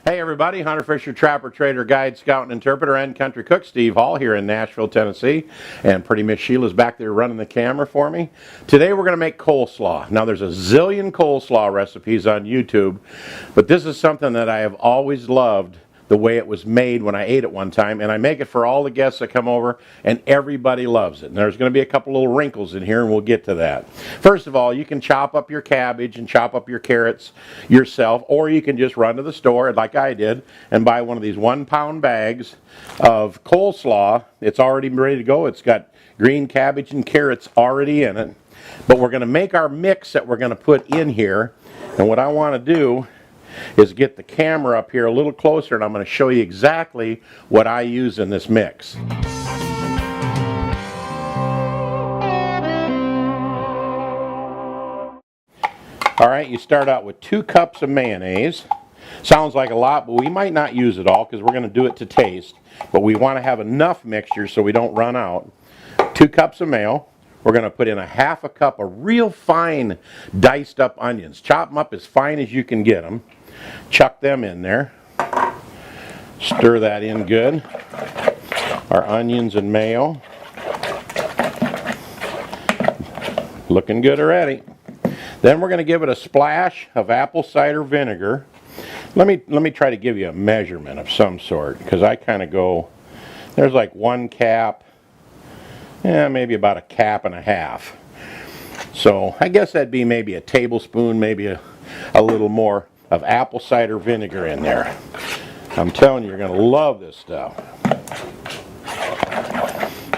Hey everybody, Hunter, Fisher, Trapper, Trader, Guide, Scout, and Interpreter, and Country Cook Steve Hall here in Nashville, Tennessee. And pretty Miss Sheila's back there running the camera for me. Today we're going to make coleslaw. Now there's a zillion coleslaw recipes on YouTube, but this is something that I have always loved the way it was made when I ate it one time, and I make it for all the guests that come over, and everybody loves it. And there's going to be a couple little wrinkles in here, and we'll get to that. First of all, you can chop up your cabbage and chop up your carrots yourself, or you can just run to the store, like I did, and buy one of these 1-pound bags of coleslaw. It's already ready to go. It's got green cabbage and carrots already in it. But we're going to make our mix that we're going to put in here, and what I want to do is get the camera up here a little closer, and I'm going to show you exactly what I use in this mix. Alright, you start out with 2 cups of mayonnaise. Sounds like a lot, but we might not use it all because we're going to do it to taste. But we want to have enough mixture so we don't run out. 2 cups of mayo. We're going to put in a 1/2 cup of real fine diced up onions. Chop them up as fine as you can get them. Chuck them in there. Stir that in good. Our onions and mayo. Looking good already. Then we're going to give it a splash of apple cider vinegar. Let me try to give you a measurement of some sort, because I kind of go, there's like 1 cap, maybe about 1.5 caps. So I guess that'd be maybe a tablespoon, maybe a little more of apple cider vinegar in there. I'm telling you, you're going to love this stuff.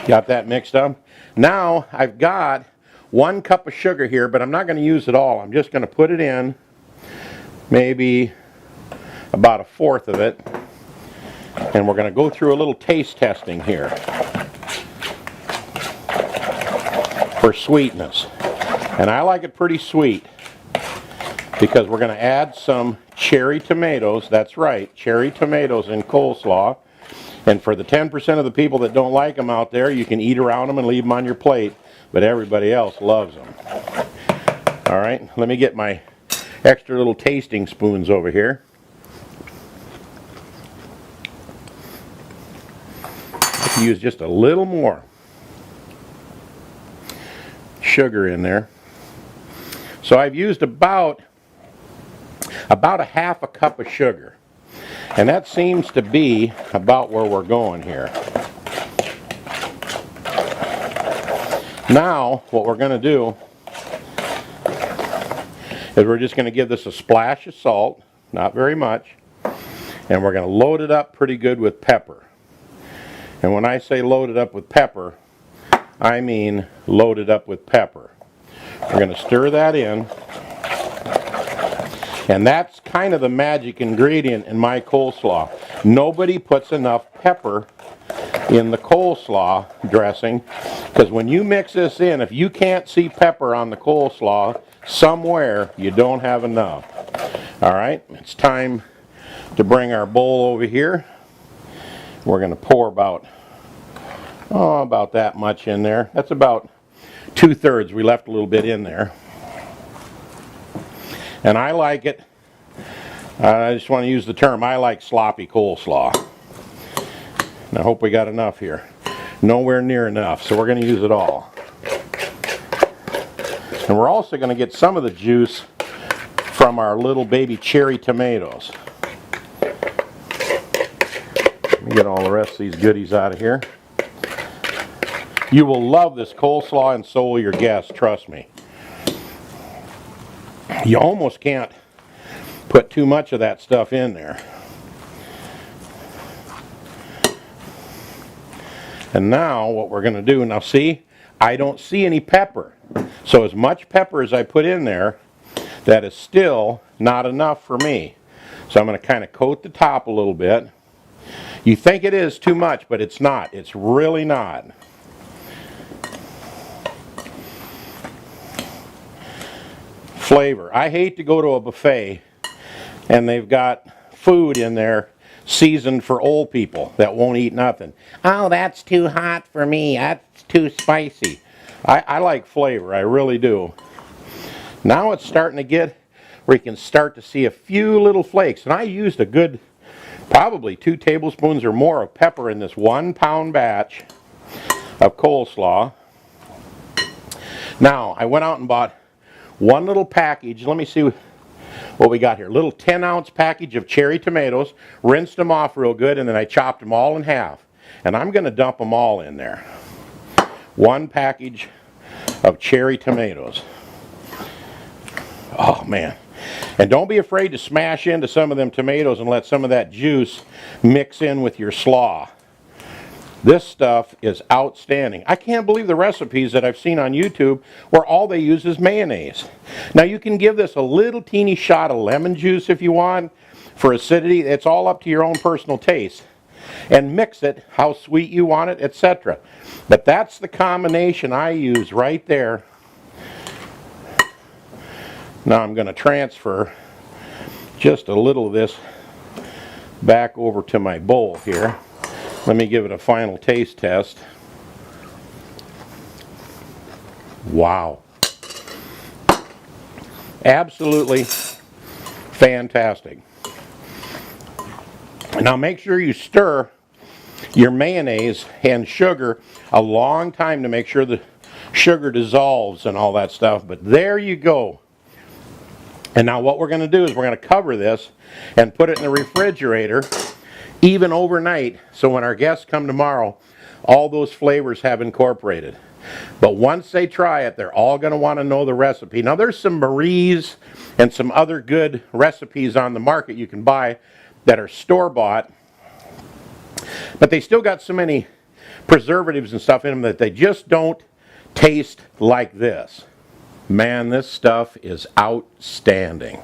Got that mixed up? Now I've got 1 cup of sugar here, but I'm not going to use it all. I'm just going to put it in, maybe about 1/4 of it, and we're going to go through a little taste testing here for sweetness. And I like it pretty sweet, because we're going to add some cherry tomatoes. That's right, cherry tomatoes in coleslaw. And for the 10% of the people that don't like them out there, you can eat around them and leave them on your plate, but everybody else loves them. All right, let me get my extra little tasting spoons over here. I can use just a little more sugar in there. So I've used about 1/2 cup of sugar, and that seems to be about where we're going here. Now what we're going to do is we're just going to give this a splash of salt, not very much, and we're going to load it up pretty good with pepper. And when I say load it up with pepper, I mean load it up with pepper. We're going to stir that in. And that's kind of the magic ingredient in my coleslaw. Nobody puts enough pepper in the coleslaw dressing, because when you mix this in, if you can't see pepper on the coleslaw somewhere, you don't have enough. Alright, it's time to bring our bowl over here. We're going to pour about that much in there. That's about 2/3. We left a little bit in there. And I like it, I just want to use the term, I like sloppy coleslaw. And I hope we got enough here. Nowhere near enough, so we're going to use it all. And we're also going to get some of the juice from our little baby cherry tomatoes. Let me get all the rest of these goodies out of here. You will love this coleslaw, and so will your guests, trust me. You almost can't put too much of that stuff in there. And now what we're going to do, now see, I don't see any pepper. So as much pepper as I put in there, that is still not enough for me. So I'm going to kind of coat the top a little bit. You think it is too much, but it's not. It's really not. Flavor. I hate to go to a buffet and they've got food in there seasoned for old people that won't eat nothing. Oh, that's too hot for me. That's too spicy. I like flavor. I really do. Now it's starting to get where you can start to see a few little flakes. And I used a good probably 2 tablespoons or more of pepper in this 1 pound batch of coleslaw. Now, I went out and bought one little package. Let me see what we got here. Little 10-ounce package of cherry tomatoes. Rinsed them off real good, and then I chopped them all in half. And I'm going to dump them all in there. 1 package of cherry tomatoes. Oh, man. And don't be afraid to smash into some of them tomatoes and let some of that juice mix in with your slaw. This stuff is outstanding. I can't believe the recipes that I've seen on YouTube where all they use is mayonnaise. Now you can give this a little teeny shot of lemon juice if you want for acidity. It's all up to your own personal taste. And mix it how sweet you want it, etc. But that's the combination I use right there. Now I'm going to transfer just a little of this back over to my bowl here. Let me give it a final taste test. Wow. Absolutely fantastic. Now make sure you stir your mayonnaise and sugar a long time to make sure the sugar dissolves and all that stuff. But there you go. And now what we're going to do is we're going to cover this and put it in the refrigerator even overnight, so when our guests come tomorrow, all those flavors have incorporated. But once they try it, they're all going to want to know the recipe. Now there's some Marie's and some other good recipes on the market you can buy that are store-bought, but they still got so many preservatives and stuff in them that they just don't taste like this. Man, this stuff is outstanding.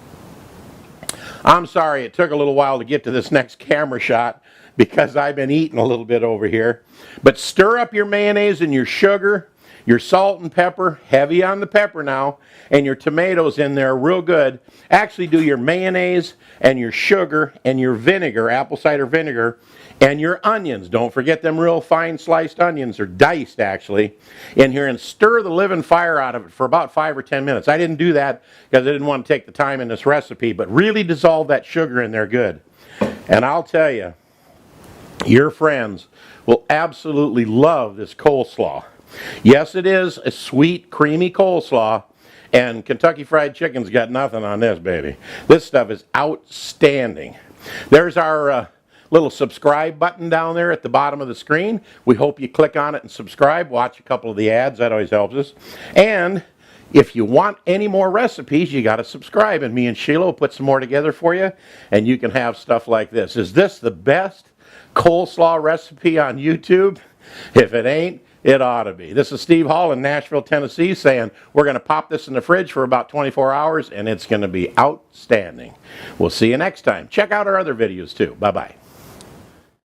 I'm sorry it took a little while to get to this next camera shot because I've been eating a little bit over here. But stir up your mayonnaise and your sugar, your salt and pepper, heavy on the pepper now, and your tomatoes in there real good. Actually do your mayonnaise and your sugar and your vinegar, apple cider vinegar, and your onions. Don't forget them real fine sliced onions, or diced actually, in here, and stir the living fire out of it for about 5 or 10 minutes. I didn't do that because I didn't want to take the time in this recipe, but really dissolve that sugar in there good. And I'll tell you, your friends will absolutely love this coleslaw. Yes, it is a sweet, creamy coleslaw, and Kentucky Fried Chicken's got nothing on this, baby. This stuff is outstanding. There's our little subscribe button down there at the bottom of the screen. We hope you click on it and subscribe. Watch a couple of the ads. That always helps us. And if you want any more recipes, you got to subscribe, and me and Sheila will put some more together for you, and you can have stuff like this. Is this the best coleslaw recipe on YouTube? If it ain't, it ought to be. This is Steve Hall in Nashville, Tennessee, saying we're going to pop this in the fridge for about 24 hours, and it's going to be outstanding. We'll see you next time. Check out our other videos too. Bye-bye.